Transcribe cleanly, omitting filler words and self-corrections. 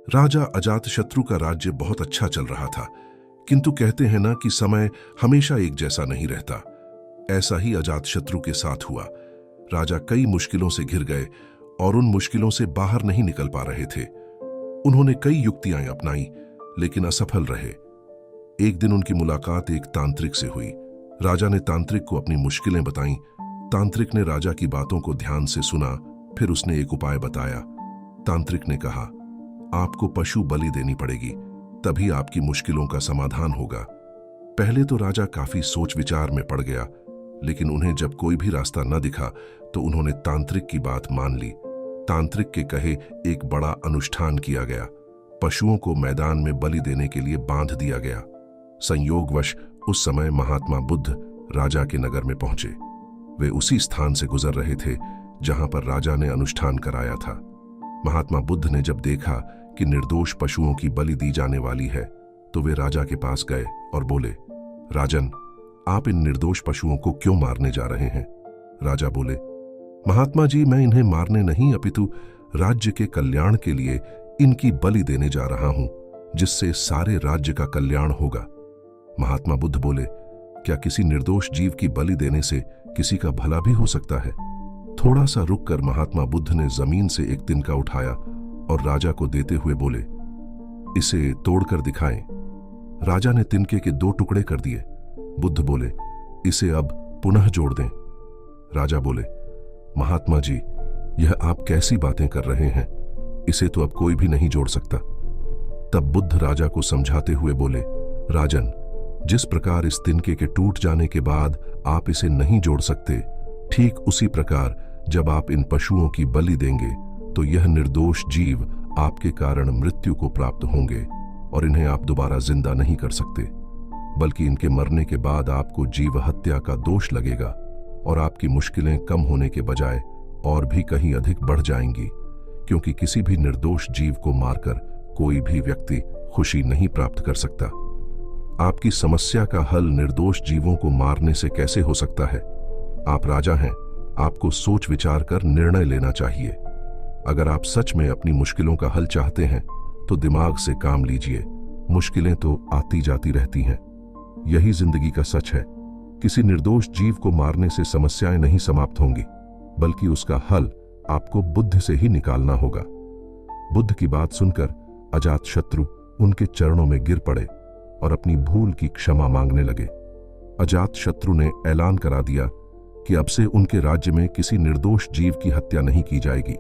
राजा अजातशत्रु का राज्य बहुत अच्छा चल रहा था, किंतु कहते हैं ना कि समय हमेशा एक जैसा नहीं रहता। ऐसा ही अजातशत्रु के साथ हुआ। राजा कई मुश्किलों से घिर गए और उन मुश्किलों से बाहर नहीं निकल पा रहे थे। उन्होंने कई युक्तियां अपनाई, लेकिन असफल रहे। एक दिन उनकी मुलाकात एक तांत्रिक से हुई। राजा ने तांत्रिक को अपनी मुश्किलें बताईं। तांत्रिक ने राजा की बातों को ध्यान से सुना, फिर उसने एक उपाय बताया। तांत्रिक ने कहा, आपको पशु बलि देनी पड़ेगी, तभी आपकी मुश्किलों का समाधान होगा। पहले तो राजा काफी सोच विचार में पड़ गया, लेकिन उन्हें जब कोई भी रास्ता न दिखा तो उन्होंने तांत्रिक की बात मान ली। तांत्रिक के कहे एक बड़ा अनुष्ठान किया गया। पशुओं को मैदान में बलि देने के लिए बांध दिया गया। संयोगवश उस समय महात्मा बुद्ध राजा के नगर में पहुंचे। वे उसी स्थान से गुजर रहे थे जहां पर राजा ने अनुष्ठान कराया था। महात्मा बुद्ध ने जब देखा कि निर्दोष पशुओं की बलि दी जाने वाली है, तो वे राजा के पास गए और बोले, राजन, आप इन निर्दोष पशुओं को क्यों मारने जा रहे हैं? राजा बोले, महात्मा जी, मैं इन्हें मारने नहीं अपितु राज्य के कल्याण के लिए इनकी बलि देने जा रहा हूं, जिससे सारे राज्य का कल्याण होगा। महात्मा बुद्ध बोले, क्या किसी निर्दोष जीव की बलि देने से किसी का भला भी हो सकता है? थोड़ा सा रुककर महात्मा बुद्ध ने जमीन से एक तिनका उठाया और राजा को देते हुए बोले, इसे तोड़कर दिखाएं। राजा ने तिनके के 2 टुकड़े कर दिए। बुद्ध बोले, इसे अब पुनः जोड़ दें। राजा बोले, महात्मा जी, यह आप कैसी बातें कर रहे हैं? इसे तो अब कोई भी नहीं जोड़ सकता। तब बुद्ध राजा को समझाते हुए बोले, राजन, जिस प्रकार इस तिनके के टूट जाने के बाद आप इसे नहीं जोड़ सकते, ठीक उसी प्रकार जब आप इन पशुओं की बलि देंगे तो यह निर्दोष जीव आपके कारण मृत्यु को प्राप्त होंगे और इन्हें आप दोबारा जिंदा नहीं कर सकते, बल्कि इनके मरने के बाद आपको जीव हत्या का दोष लगेगा और आपकी मुश्किलें कम होने के बजाय और भी कहीं अधिक बढ़ जाएंगी, क्योंकि किसी भी निर्दोष जीव को मारकर कोई भी व्यक्ति खुशी नहीं प्राप्त कर सकता। आपकी समस्या का हल निर्दोष जीवों को मारने से कैसे हो सकता है? आप राजा हैं, आपको सोच विचार कर निर्णय लेना चाहिए। अगर आप सच में अपनी मुश्किलों का हल चाहते हैं तो दिमाग से काम लीजिए। मुश्किलें तो आती जाती रहती हैं, यही जिंदगी का सच है। किसी निर्दोष जीव को मारने से समस्याएं नहीं समाप्त होंगी, बल्कि उसका हल आपको बुद्धि से ही निकालना होगा। बुद्ध की बात सुनकर अजातशत्रु उनके चरणों में गिर पड़े और अपनी भूल की क्षमा मांगने लगे। अजातशत्रु ने ऐलान करा दिया कि अब से उनके राज्य में किसी निर्दोष जीव की हत्या नहीं की जाएगी।